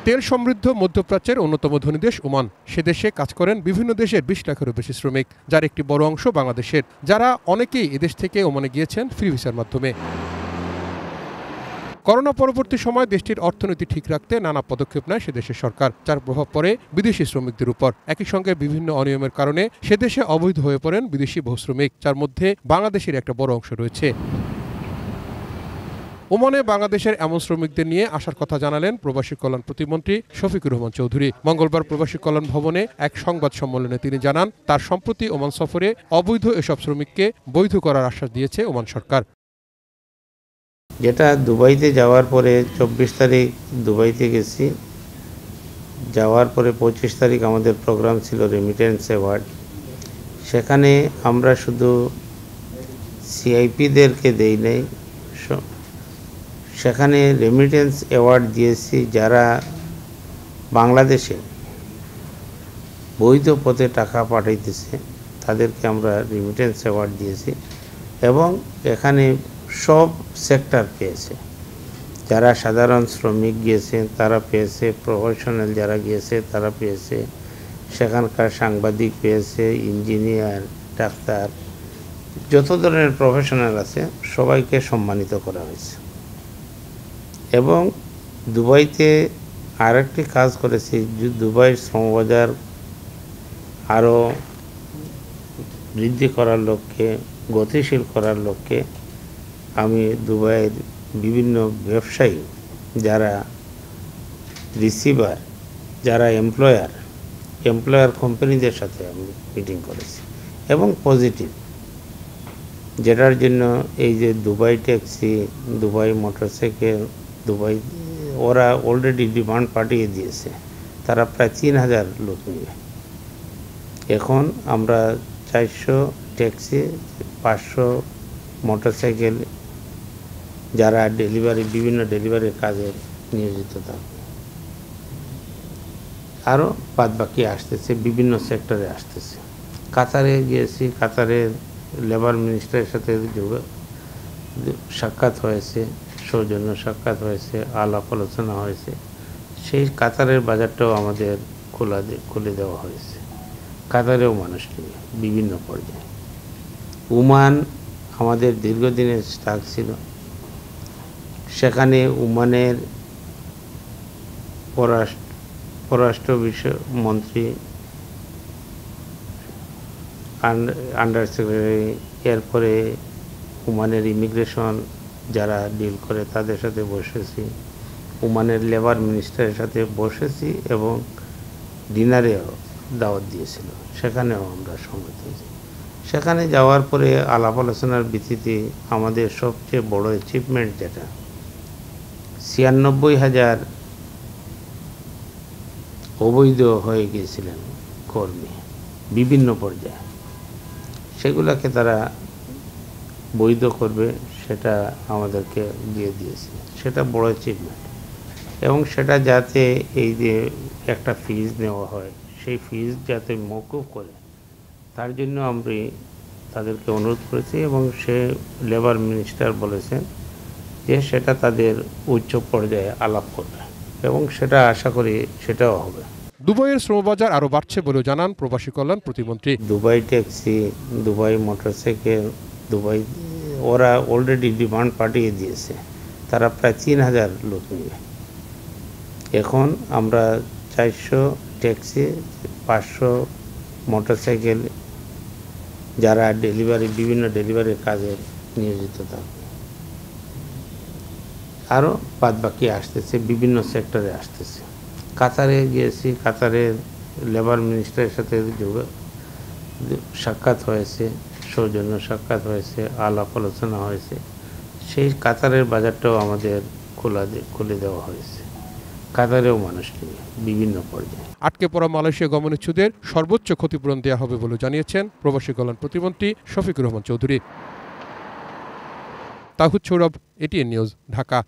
তেল সমৃদ্ধ মধ্যপ্রাচ্যের অন্যতম ধনী দেশ ওমান। সে দেশে কাজ করেন বিভিন্ন দেশের ২০ লাখেরও বেশি শ্রমিক, যার একটি বড় অংশ বাংলাদেশের, যারা অনেকেই এদেশ থেকে ওমানে গিয়েছেন ফ্রি ভিসার মাধ্যমে। করোনা পরবর্তী সময় দেশটির অর্থনীতি ঠিক রাখতে নানা পদক্ষেপ নেয় সে দেশের সরকার, যার প্রভাব পড়ে বিদেশি শ্রমিকদের উপর। একই সঙ্গে বিভিন্ন অনিয়মের কারণে সে দেশে অবৈধ হয়ে পড়েন বিদেশি বহু শ্রমিক, যার মধ্যে বাংলাদেশের একটা বড় অংশ রয়েছে। ওমানে বাংলাদেশের এমন শ্রমিকদের নিয়ে আসার কথা জানালেন প্রবাসী কল্যাণ প্রতিমন্ত্রী শফিকুর রহমান চৌধুরী। মঙ্গলবার প্রবাসী কল্যাণ ভবনে এক সংবাদ সম্মেলনে তিনি জানান, তার সম্প্রতি ওমান সফরে অবৈধ এসব শ্রমিককে বৈধ করার আশ্বাস দিয়েছে ওমান সরকার। যেটা দুবাইতে যাওয়ার পরে ২৪ তারিখ দুবাইতে গেছি, যাওয়ার পরে ২৫ তারিখ আমাদের প্রোগ্রাম ছিল রেমিটেন্স অ্যাওয়ার্ড। সেখানে আমরা শুধু সিআইপিদেরকে দেই নাই, সেখানে রেমিটেন্স অ্যাওয়ার্ড দিয়েছি যারা বাংলাদেশে বৈধ পথে টাকা পাঠাইতেছে, তাদেরকে আমরা রেমিটেন্স অ্যাওয়ার্ড দিয়েছি। এবং এখানে সব সেক্টর পেয়েছে, যারা সাধারণ শ্রমিক গিয়েছে তারা পেয়েছে, প্রফেশনাল যারা গিয়েছে তারা পেয়েছে, সেখানকার সাংবাদিক পেয়েছে, ইঞ্জিনিয়ার, ডাক্তার, যত ধরনের প্রফেশনাল আছে সবাইকে সম্মানিত করা হয়েছে। এবং দুবাইতে আরেকটি কাজ করেছি, দুবাইয়ের শ্রমবাজার আরও বৃদ্ধি করার লক্ষ্যে, গতিশীল করার লক্ষ্যে আমি দুবাইয়ের বিভিন্ন ব্যবসায়ী, যারা রিসিভার, যারা এমপ্লয়ার কোম্পানিদের সাথে আমি মিটিং করেছি এবং পজিটিভ, যেটার জন্য এই যে Dubai taxi, Dubai motorcycle, Dubai ওরা অলরেডি ডিমান্ড পাঠিয়ে দিয়েছে, তারা প্রায় ৩,০০০ লোক নিবে। এখন আমরা ৪০০ ট্যাক্সি, ৫০০ মোটরসাইকেল, যারা বিভিন্ন ডেলিভারির কাজে নিয়োজিত থাকবে। আরও বাদবাকি আসতেছে, বিভিন্ন সেক্টরে আসতেছে। কাতারে গিয়েছি, কাতারের লেবার মিনিস্টারের সাথে সাক্ষাৎ হয়েছে, সৌজন্য সাক্ষাৎ হয়েছে, আলাপ আলোচনা হয়েছে। সেই কাতারের বাজারটাও আমাদের খুলে দেওয়া হয়েছে। কাতারেও মানুষ নিয়ে বিভিন্ন পর্যায়ে। ওমান আমাদের দীর্ঘদিনের স্টাক ছিল, সেখানে ওমানের পররাষ্ট্র বিষয় মন্ত্রী, আন্ডার সেক্রেটারি, এরপরে ওমানের ইমিগ্রেশন যারা ডিল করে তাদের সাথে বসেছি, ওমানের লেবার মিনিস্টারের সাথে বসেছি এবং ডিনারেও দাওয়াত দিয়েছিল, সেখানেও আমরা সম্মত হয়েছি। সেখানে যাওয়ার পরে আলাপ আলোচনার ভিত্তিতে আমাদের সবচেয়ে বড় অ্যাচিভমেন্ট যেটা ৯৬,০০০ অবৈধ হয়ে গিয়েছিলেন কর্মী বিভিন্ন পর্যায়ে, সেগুলোকে তারা বৈধ করবে সেটা আমাদেরকে দিয়ে দিয়েছে। সেটা বড় অ্যাচিভমেন্ট। এবং সেটা যাতে এই যে একটা ফিজ নেওয়া হয়, সেই ফিজ যাতে মওকুফ করে, তার জন্য আমরা তাদেরকে অনুরোধ করেছি এবং সে লেবার মিনিস্টার বলেছেন যে সেটা তাদের উচ্চ পর্যায়ে আলাপ করবে এবং সেটা আশা করি সেটাও হবে। দুবাইয়ের শ্রমবাজার আরও বাড়ছে বলেও জানান প্রবাসী কল্যাণ প্রতিমন্ত্রী। Dubai taxi, Dubai motorcycle, Dubai ওরা অলরেডি ডিমান্ড পাঠিয়ে দিয়েছে, তারা প্রায় ৩,০০০ লোক নিবে। এখন আমরা ৪০০ ট্যাক্সি, ৫০০ মোটরসাইকেল, যারা বিভিন্ন ডেলিভারির কাজে নিয়োজিত থাকবে। আরও বাদবাকি আসতেছে, বিভিন্ন সেক্টরে আসতেছে। কাতারে গিয়েছি, কাতারের লেবার মিনিস্টারের সাথে সাক্ষাৎ হয়েছে, সৌজন্য সাক্ষাৎ হয়েছে, আলাপ আলোচনা হয়েছে। সেই কাতারের বাজারটাও আমাদের খুলে দেওয়া হয়েছে। কাতারেও মানুষ নিয়ে বিভিন্ন পর্যায়ে। আটকে পড়া মালয়েশিয়া গমনেচ্ছুদের সর্বোচ্চ ক্ষতিপূরণ দেওয়া হবে বলে জানিয়েছেন প্রবাসী কল্যাণ প্রতিমন্ত্রী শফিকুর রহমান চৌধুরী। তাহুদ সৌরভ, এটিএন নিউজ, ঢাকা।